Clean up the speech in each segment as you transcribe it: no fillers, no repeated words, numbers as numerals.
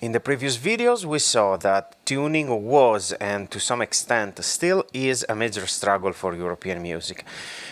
In the previous videos, we saw that tuning was, and to some extent still is, a major struggle for European music.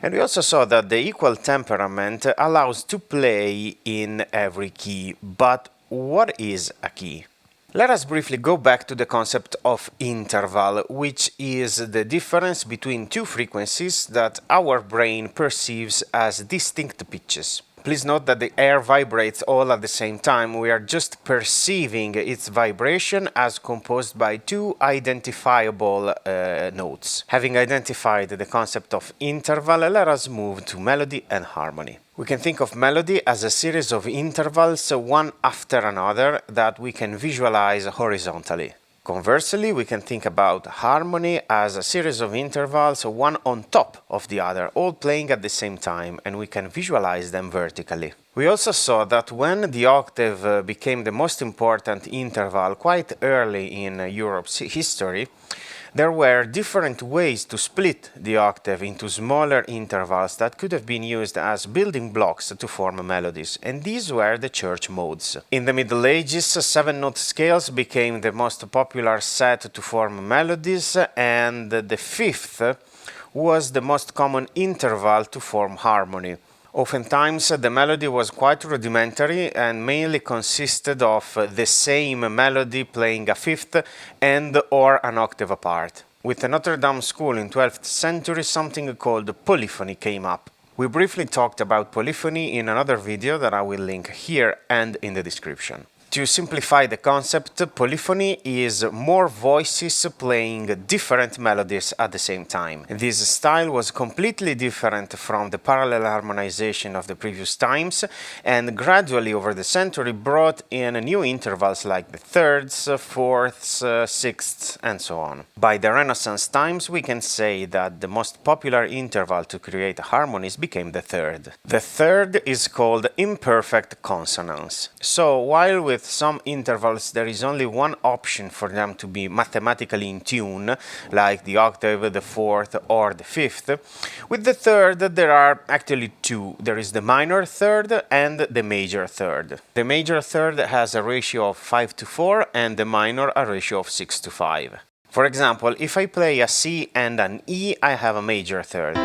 And we also saw that the equal temperament allows to play in every key. But what is a key? Let us briefly go back to the concept of interval, which is the difference between two frequencies that our brain perceives as distinct pitches. Please note that the air vibrates all at the same time. We are just perceiving its vibration as composed by two identifiable notes. Having identified the concept of interval, let us move to melody and harmony. We can think of melody as a series of intervals, one after another, that we can visualize horizontally. Conversely, we can think about harmony as a series of intervals, one on top of the other, all playing at the same time, and we can visualize them vertically. We also saw that when the octave became the most important interval quite early in Europe's history, there were different ways to split the octave into smaller intervals that could have been used as building blocks to form melodies, and these were the church modes. In the Middle Ages, 7-note scales became the most popular set to form melodies, and the fifth was the most common interval to form harmony. Oftentimes, the melody was quite rudimentary and mainly consisted of the same melody playing a fifth and or an octave apart. With the Notre Dame school in 12th century, something called polyphony came up. We briefly talked about polyphony in another video that I will link here and in the description. To simplify the concept, polyphony is more voices playing different melodies at the same time. This style was completely different from the parallel harmonization of the previous times, and gradually over the century brought in new intervals like the thirds, fourths, sixths, and so on. By the Renaissance times, we can say that the most popular interval to create harmonies became the third. The third is called imperfect consonance. So while with some intervals there is only one option for them to be mathematically in tune, like the octave, the fourth, or the fifth, with the third there are actually two. There is the minor third and the major third. The major third has a ratio of 5:4 and the minor a ratio of 6:5. For example, if I play a C and an E, I have a major third.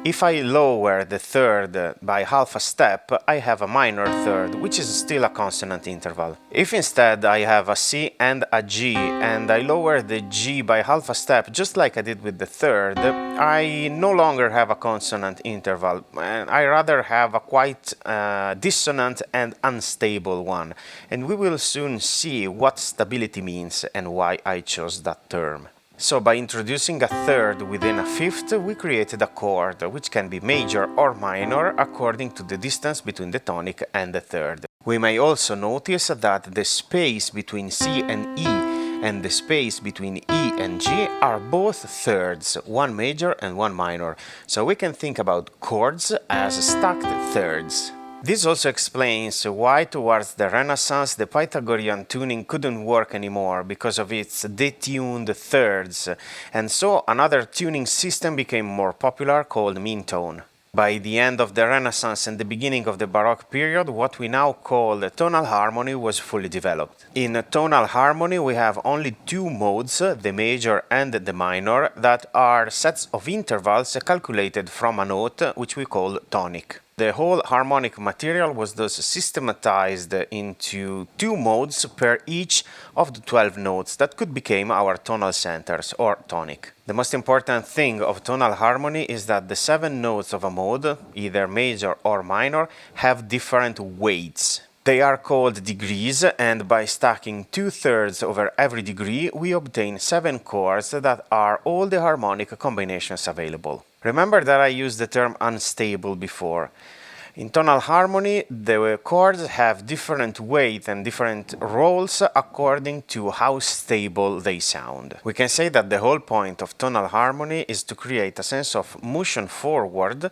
If I lower the third by half a step, I have a minor third, which is still a consonant interval. If instead I have a C and a G, and I lower the G by half a step, just like I did with the third, I no longer have a consonant interval, and I rather have a quite dissonant and unstable one. And we will soon see what stability means and why I chose that term. So by introducing a third within a fifth, we created a chord, which can be major or minor according to the distance between the tonic and the third. We may also notice that the space between C and E and the space between E and G are both thirds, one major and one minor. So we can think about chords as stacked thirds. This also explains why towards the Renaissance the Pythagorean tuning couldn't work anymore because of its detuned thirds, and so another tuning system became more popular called mean tone. By the end of the Renaissance and the beginning of the Baroque period, what we now call tonal harmony was fully developed. In tonal harmony we have only two modes, the major and the minor, that are sets of intervals calculated from a note which we call tonic. The whole harmonic material was thus systematized into two modes per each of the 12 notes that could become our tonal centers, or tonic. The most important thing of tonal harmony is that the 7 notes of a mode, either major or minor, have different weights. They are called degrees, and by stacking 2/3 over every degree, we obtain 7 chords that are all the harmonic combinations available. Remember that I used the term unstable before. In tonal harmony, the chords have different weight and different roles according to how stable they sound. We can say that the whole point of tonal harmony is to create a sense of motion forward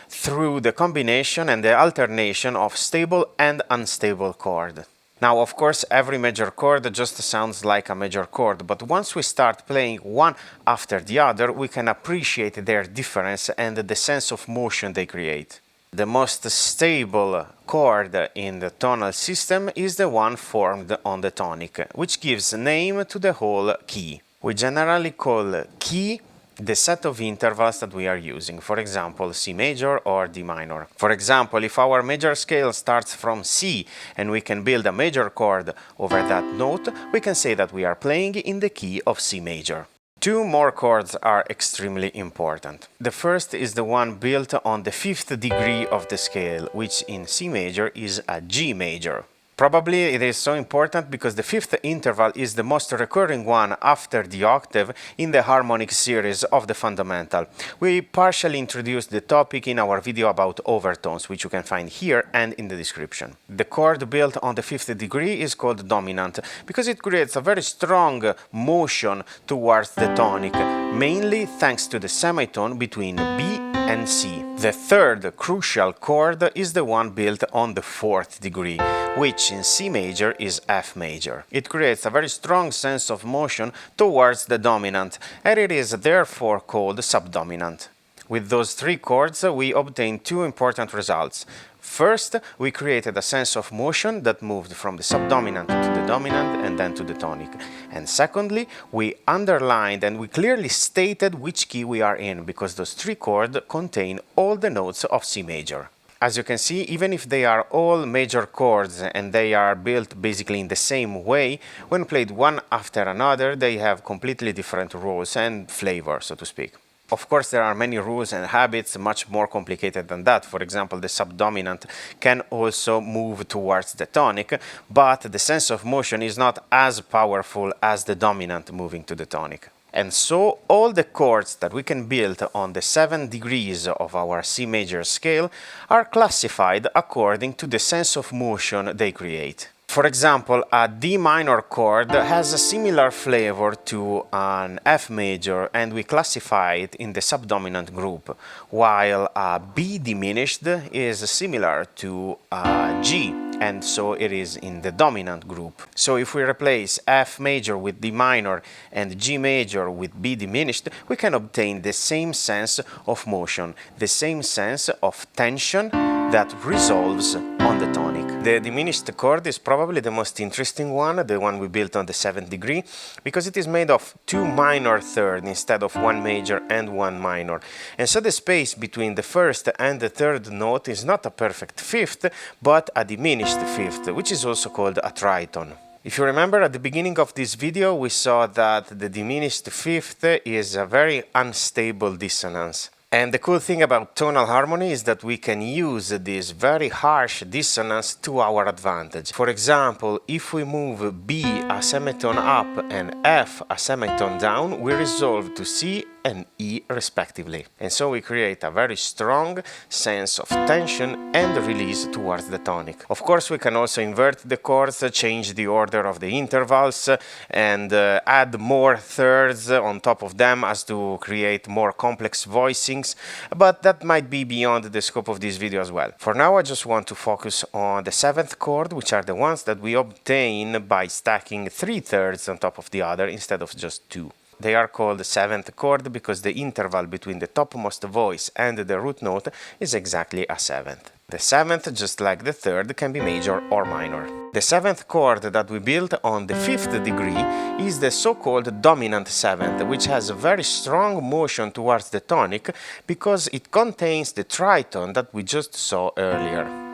through the combination and the alternation of stable and unstable chord. Now, of course, every major chord just sounds like a major chord, but once we start playing one after the other, we can appreciate their difference and the sense of motion they create. The most stable chord in the tonal system is the one formed on the tonic, which gives name to the whole key. We generally call key the set of intervals that we are using, for example, C major or D minor. For example, if our major scale starts from C and we can build a major chord over that note, we can say that we are playing in the key of C major. Two more chords are extremely important. The first is the one built on the 5th degree of the scale, which in C major is a G major. Probably it is so important because the 5th interval is the most recurring one after the octave in the harmonic series of the fundamental. We partially introduced the topic in our video about overtones, which you can find here and in the description. The chord built on the 5th degree is called dominant because it creates a very strong motion towards the tonic, mainly thanks to the semitone between B and C. The third crucial chord is the one built on the 4th degree, which in C major is F major. It creates a very strong sense of motion towards the dominant, and it is therefore called subdominant. With those three chords, we obtain two important results. First, we created a sense of motion that moved from the subdominant to the dominant and then to the tonic. And secondly, we underlined and we clearly stated which key we are in, because those three chords contain all the notes of C major. As you can see, even if they are all major chords and they are built basically in the same way, when played one after another, they have completely different rules and flavor, so to speak. Of course, there are many rules and habits much more complicated than that. For example, the subdominant can also move towards the tonic, but the sense of motion is not as powerful as the dominant moving to the tonic. And so all the chords that we can build on the 7 degrees of our C major scale are classified according to the sense of motion they create. For example, a D minor chord has a similar flavor to an F major and we classify it in the subdominant group, while a B diminished is similar to a G, and so it is in the dominant group. So if we replace F major with D minor and G major with B diminished, we can obtain the same sense of motion, the same sense of tension that resolves on the tonic. The diminished chord is probably the most interesting one, the one we built on the 7th degree, because it is made of 2 minor thirds instead of 1 major and 1 minor. And so the space between the first and the third note is not a perfect fifth, but a diminished fifth, which is also called a tritone. If you remember, at the beginning of this video, we saw that the diminished fifth is a very unstable dissonance. And the cool thing about tonal harmony is that we can use this very harsh dissonance to our advantage. For example, if we move B a semitone up and F a semitone down, we resolve to C and E respectively. And so we create a very strong sense of tension and release towards the tonic. Of course, we can also invert the chords, change the order of the intervals, and add more thirds on top of them as to create more complex voicings, but that might be beyond the scope of this video as well. For now, I just want to focus on the 7th chord, which are the ones that we obtain by stacking 3 thirds on top of the other instead of just 2. They are called 7th chord because the interval between the topmost voice and the root note is exactly a 7th. The 7th, just like the 3rd, can be major or minor. The 7th chord that we built on the 5th degree is the so-called dominant 7th, which has a very strong motion towards the tonic because it contains the tritone that we just saw earlier.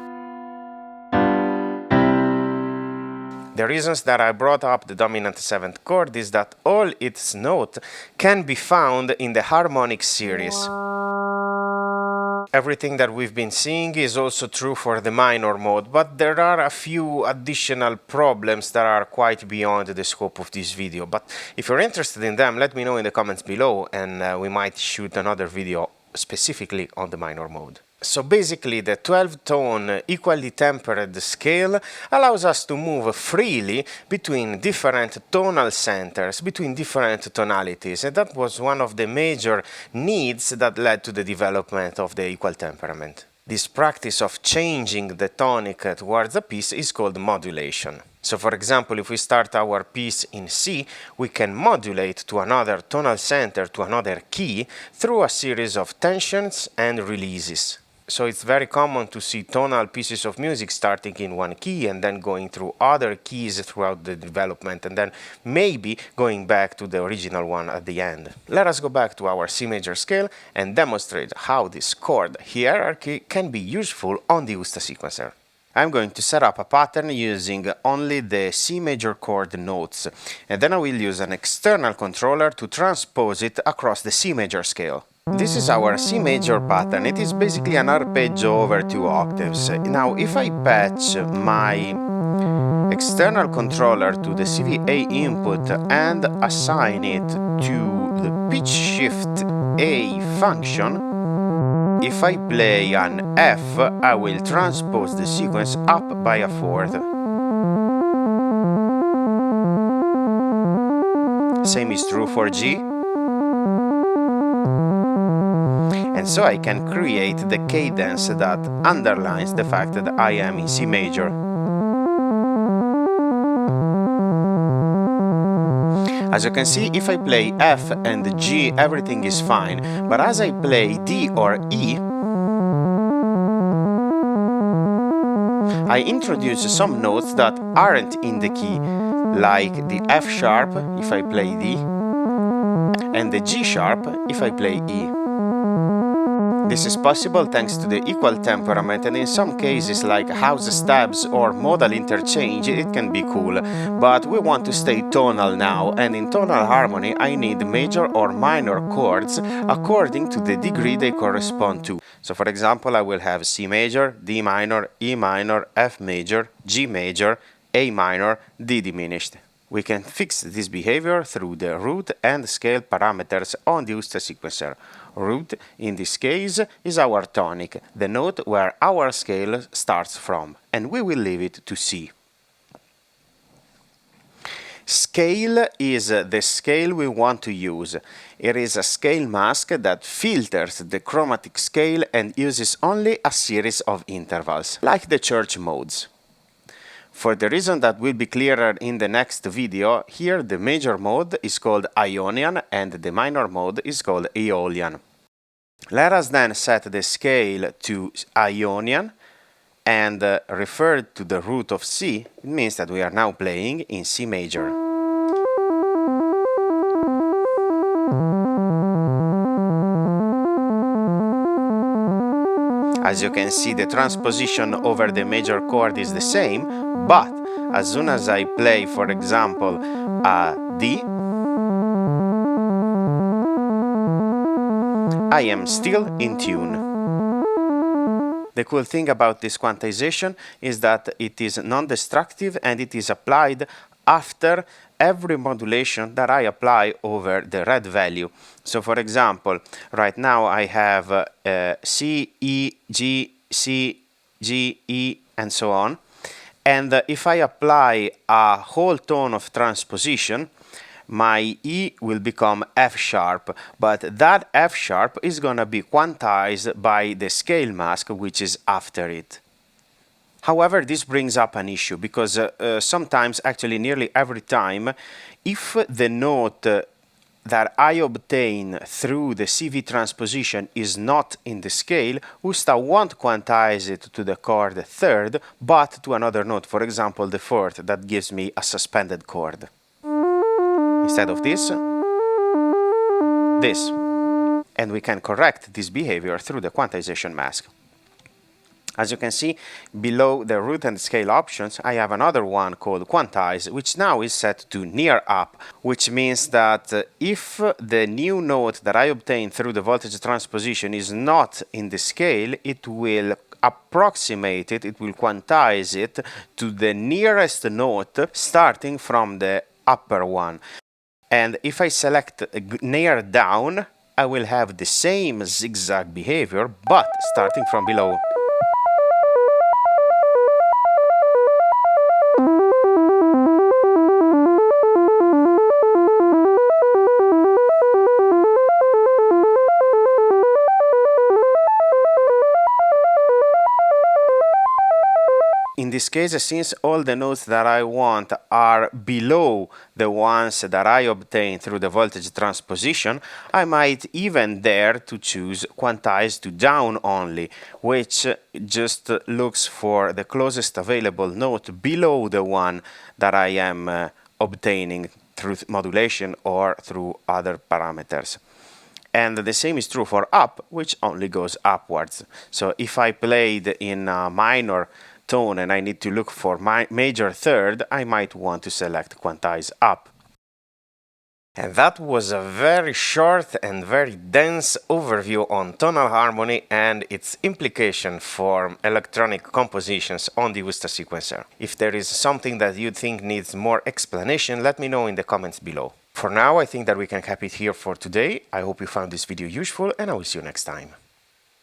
The reasons that I brought up the dominant 7th chord is that all its notes can be found in the harmonic series. Everything that we've been seeing is also true for the minor mode, but there are a few additional problems that are quite beyond the scope of this video. But if you're interested in them, let me know in the comments below and we might shoot another video specifically on the minor mode. So basically, the 12-tone equally tempered scale allows us to move freely between different tonal centers, between different tonalities, and that was one of the major needs that led to the development of the equal temperament. This practice of changing the tonic towards a piece is called modulation. So for example, if we start our piece in C, we can modulate to another tonal center, to another key, through a series of tensions and releases. So it's very common to see tonal pieces of music starting in one key and then going through other keys throughout the development and then maybe going back to the original one at the end. Let us go back to our C major scale and demonstrate how this chord hierarchy can be useful on the USTA sequencer. I'm going to set up a pattern using only the C major chord notes, and then I will use an external controller to transpose it across the C major scale. This is our C major pattern. It is basically an arpeggio over 2 octaves. Now, if I patch my external controller to the CVA input and assign it to the pitch shift A function, if I play an F, I will transpose the sequence up by a fourth. Same is true for G. And so I can create the cadence that underlines the fact that I am in C major. As you can see, if I play F and G, everything is fine, but as I play D or E, I introduce some notes that aren't in the key, like the F sharp if I play D, and the G sharp if I play E. This is possible thanks to the equal temperament, and in some cases like house stabs or modal interchange it can be cool, but we want to stay tonal now, and in tonal harmony I need major or minor chords according to the degree they correspond to. So for example, I will have C major, D minor, E minor, F major, G major, A minor, D diminished. We can fix this behavior through the root and scale parameters on the USTA sequencer. Root, in this case, is our tonic, the note where our scale starts from, and we will leave it to C. Scale is the scale we want to use. It is a scale mask that filters the chromatic scale and uses only a series of intervals, like the church modes. For the reason that will be clearer in the next video, here the major mode is called Ionian and the minor mode is called Aeolian. Let us then set the scale to Ionian and refer to the root of C. It means that we are now playing in C major. As you can see, the transposition over the major chord is the same, but as soon as I play, for example, a D, I am still in tune. The cool thing about this quantization is that it is non-destructive and it is applied after every modulation that I apply over the red value. So for example, right now I have C, E, G, C, G, E, and so on. And if I apply a whole tone of transposition, my E will become F sharp, but that F sharp is gonna be quantized by the scale mask which is after it. However, this brings up an issue because sometimes, actually nearly every time, if the note that I obtain through the CV transposition is not in the scale, USTA won't quantize it to the chord third, but to another note, for example the fourth, that gives me a suspended chord. Instead of this, this. And we can correct this behavior through the quantization mask. As you can see, below the root and scale options, I have another one called quantize, which now is set to near up, which means that if the new note that I obtain through the voltage transposition is not in the scale, it will approximate it, it will quantize it to the nearest note starting from the upper one. And if I select near down, I will have the same zigzag behavior, but starting from below. In this this case, since all the notes that I want are below the ones that I obtain through the voltage transposition, I might even dare to choose quantize to down only, which just looks for the closest available note below the one that I am obtaining through modulation or through other parameters. And the same is true for up, which only goes upwards. So if I played in a minor tone and I need to look for my major third, I might want to select quantize up. And that was a very short and very dense overview on tonal harmony and its implication for electronic compositions on the USTA sequencer. If there is something that you think needs more explanation, let me know in the comments below. For now, I think that we can cap it here for today. I hope you found this video useful, and I will see you next time.